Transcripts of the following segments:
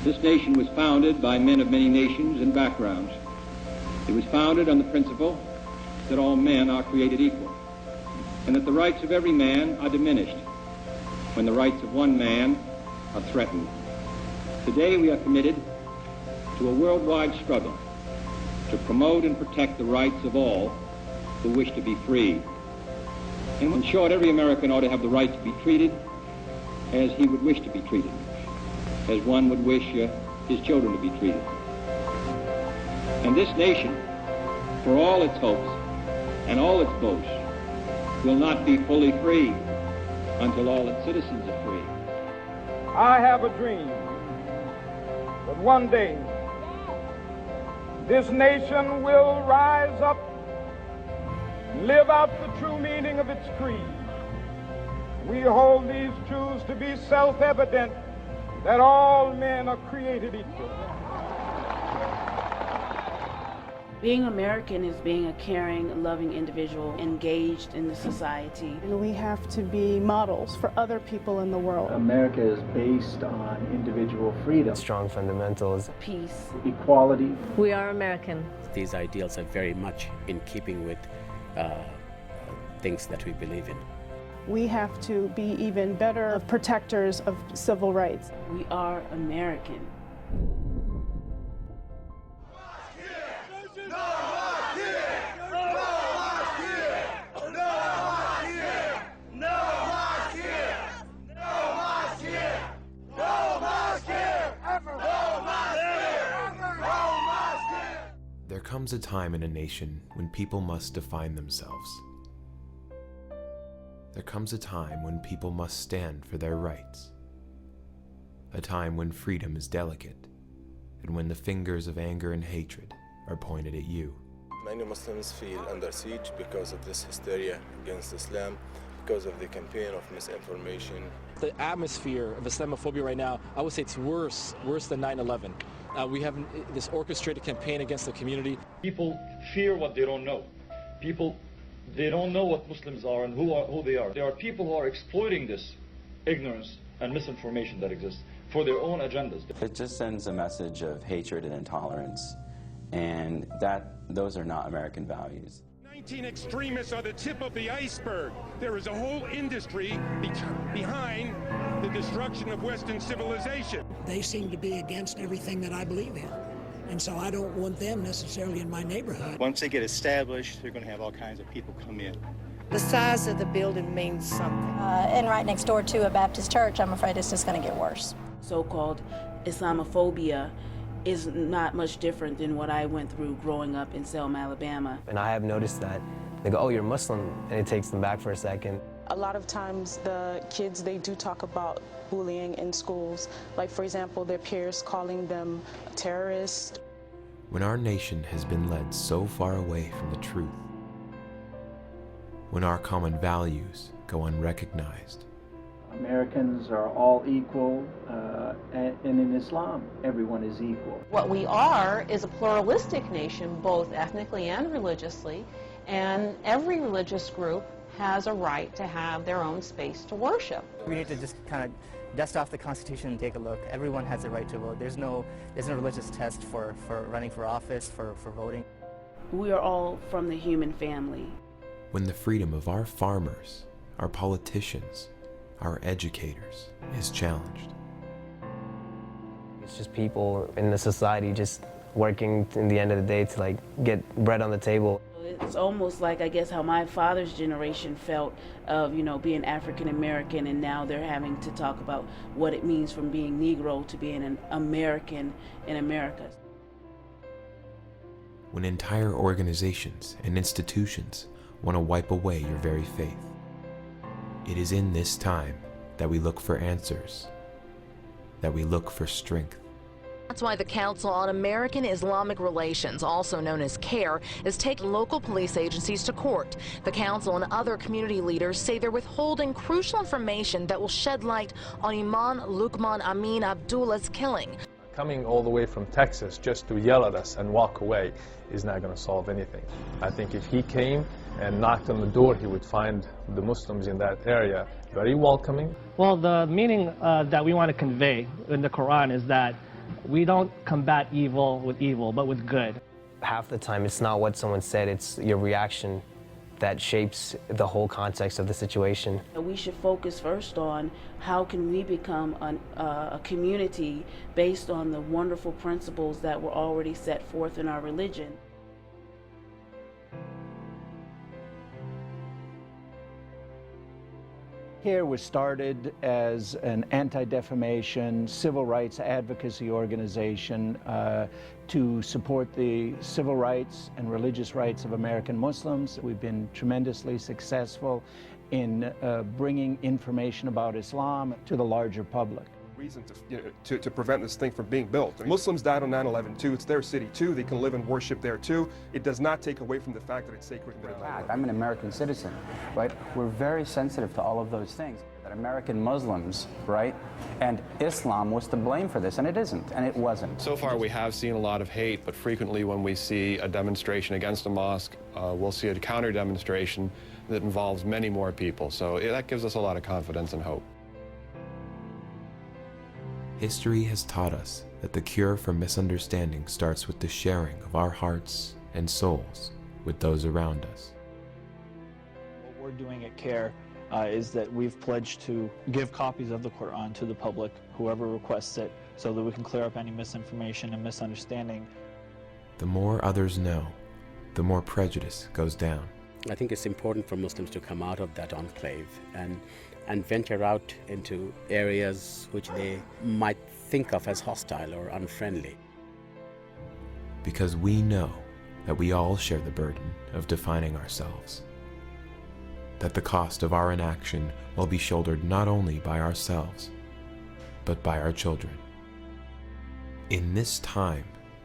This nation was founded by men of many nations and backgrounds. It was founded on the principle that all men are created equal, and that the rights of every man are diminished when the rights of one man are threatened. Today we are committed to a worldwide struggle to promote and protect the rights of all who wish to be free. And in short, every American ought to have the right to be treated as he would wish to be treated, as one would wish his children to be treated. And this nation, for all its hopes and all its boasts, will not be fully free until all its citizens are free. I have a dream that one day this nation will rise up and live out the true meaning of its creed. We hold these truths to be self-evident, that all men are created equal. Being American is being a caring, loving individual engaged in the society. And we have to be models for other people in the world. America is based on individual freedom. Strong fundamentals. Peace. Equality. We are American. These ideals are very much in keeping with things that we believe in. We have to be even better protectors of civil rights. We are American. There comes a time in a nation when people must define themselves. There comes a time when people must stand for their rights. A time when freedom is delicate, and when the fingers of anger and hatred are pointed at you. Many Muslims feel under siege because of this hysteria against Islam, because of the campaign of misinformation. The atmosphere of Islamophobia right now, I would say it's worse than 9/11. We have this orchestrated campaign against the community. People fear what they don't know. They don't know what Muslims are and who they are. There are people who are exploiting this ignorance and misinformation that exists for their own agendas. It just sends a message of hatred and intolerance, and those are not American values. 19 extremists are the tip of the iceberg. There is a whole industry behind the destruction of Western civilization. They seem to be against everything that I believe in. And so I don't want them necessarily in my neighborhood. Once they get established, they're going to have all kinds of people come in. The size of the building means something. And right next door to a Baptist church, I'm afraid it's just going to get worse. So-called Islamophobia is not much different than what I went through growing up in Selma, Alabama. And I have noticed that. They go, oh, you're Muslim, and it takes them back for a second. A lot of times the kids, they do talk about bullying in schools. Like, for example, their peers calling them terrorists. When our nation has been led so far away from the truth, when our common values go unrecognized. Americans are all equal, and in Islam, everyone is equal. What we are is a pluralistic nation, both ethnically and religiously, and every religious group has a right to have their own space to worship. We need to just kind of dust off the Constitution and take a look. Everyone has the right to vote. There's no religious test for running for office, for voting. We are all from the human family. When the freedom of our farmers, our politicians, our educators is challenged. It's just people in the society just working in the end of the day to get bread on the table. It's almost like, I guess, how my father's generation felt of, being African American, and now they're having to talk about what it means from being Negro to being an American in America. When entire organizations and institutions want to wipe away your very faith, it is in this time that we look for answers, that we look for strength. That's why the Council on American Islamic Relations, also known as CAIR, is taking local police agencies to court. The council and other community leaders say they're withholding crucial information that will shed light on Imam Luqman Amin Abdullah's killing. Coming all the way from Texas just to yell at us and walk away is not going to solve anything. I think if he came and knocked on the door, he would find the Muslims in that area very welcoming. Well, the meaning that we want to convey in the Quran is that We don't combat evil with evil, but with good. Half the time, it's not what someone said, it's your reaction that shapes the whole context of the situation. We should focus first on how can we become a community based on the wonderful principles that were already set forth in our religion. CAIR was started as an anti-defamation civil rights advocacy organization to support the civil rights and religious rights of American Muslims. We've been tremendously successful in bringing information about Islam to the larger public. Reason to prevent this thing from being built. Muslims died on 9/11 too. It's their city too. They can live and worship there too. It does not take away from the fact that it's sacred. I'm an American citizen, right? We're very sensitive to all of those things. That American Muslims, right, and Islam was to blame for this, and it isn't, and it wasn't. So far we have seen a lot of hate, but frequently when we see a demonstration against a mosque, we'll see a counter demonstration that involves many more people. So that gives us a lot of confidence and hope. History has taught us that the cure for misunderstanding starts with the sharing of our hearts and souls with those around us. What we're doing at CAIR is that we've pledged to give copies of the Quran to the public, whoever requests it, so that we can clear up any misinformation and misunderstanding. The more others know, the more prejudice goes down. I think it's important for Muslims to come out of that enclave and venture out into areas which they might think of as hostile or unfriendly. Because we know that we all share the burden of defining ourselves. That the cost of our inaction will be shouldered not only by ourselves, but by our children. In this time,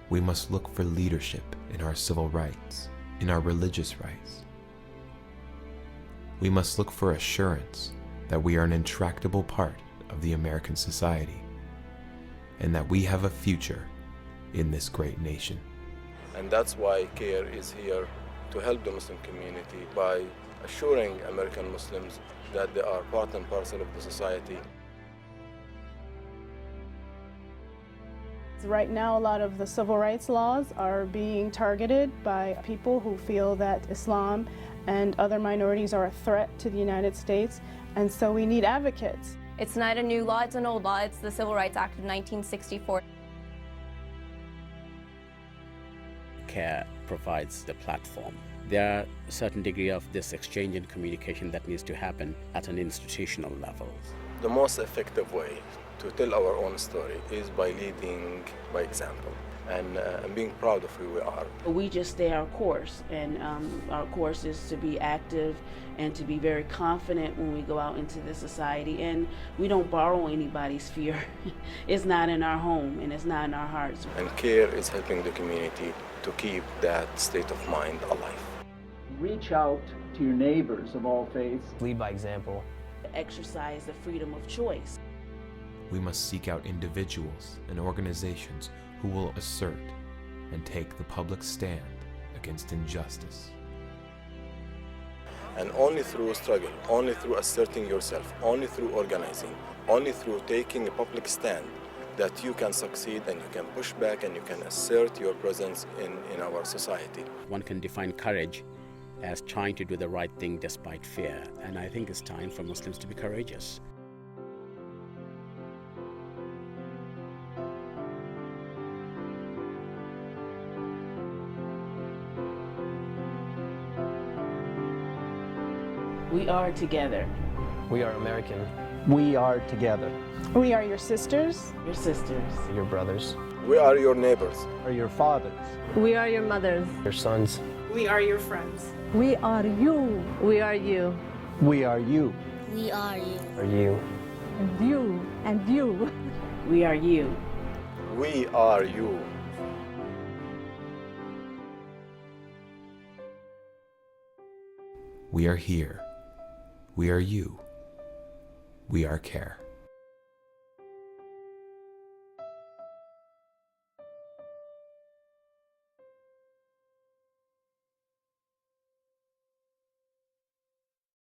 we must look for leadership in our civil rights, in our religious rights. We must look for assurance that we are an intractable part of the American society, and that we have a future in this great nation. And that's why CAIR is here to help the Muslim community by assuring American Muslims that they are part and parcel of the society. Right now, a lot of the civil rights laws are being targeted by people who feel that Islam and other minorities are a threat to the United States, and so we need advocates. It's not a new law, it's an old law. It's the Civil Rights Act of 1964. CAIR provides the platform. There are a certain degree of this exchange and communication that needs to happen at an institutional level. The most effective way to tell our own story is by leading by example and being proud of who we are. We just stay our course, and our course is to be active and to be very confident when we go out into the society, and we don't borrow anybody's fear. It's not in our home and it's not in our hearts. And CAIR is helping the community to keep that state of mind alive. Reach out to your neighbors of all faiths. Lead by example. Exercise the freedom of choice. We must seek out individuals and organizations who will assert and take the public stand against injustice. And only through struggle, only through asserting yourself, only through organizing, only through taking a public stand, that you can succeed and you can push back and you can assert your presence in our society. One can define courage as trying to do the right thing despite fear, and I think it's time for Muslims to be courageous. We are together. We are American. We are together. We are your sisters. Your sisters. Your brothers. We are your neighbors. Are your fathers. We are your mothers. Your sons. We are your friends. We are you. We are you. We are you. We are you. Are you. And you. And you. We are you. We are you. We are here. We are you. We are CAIR.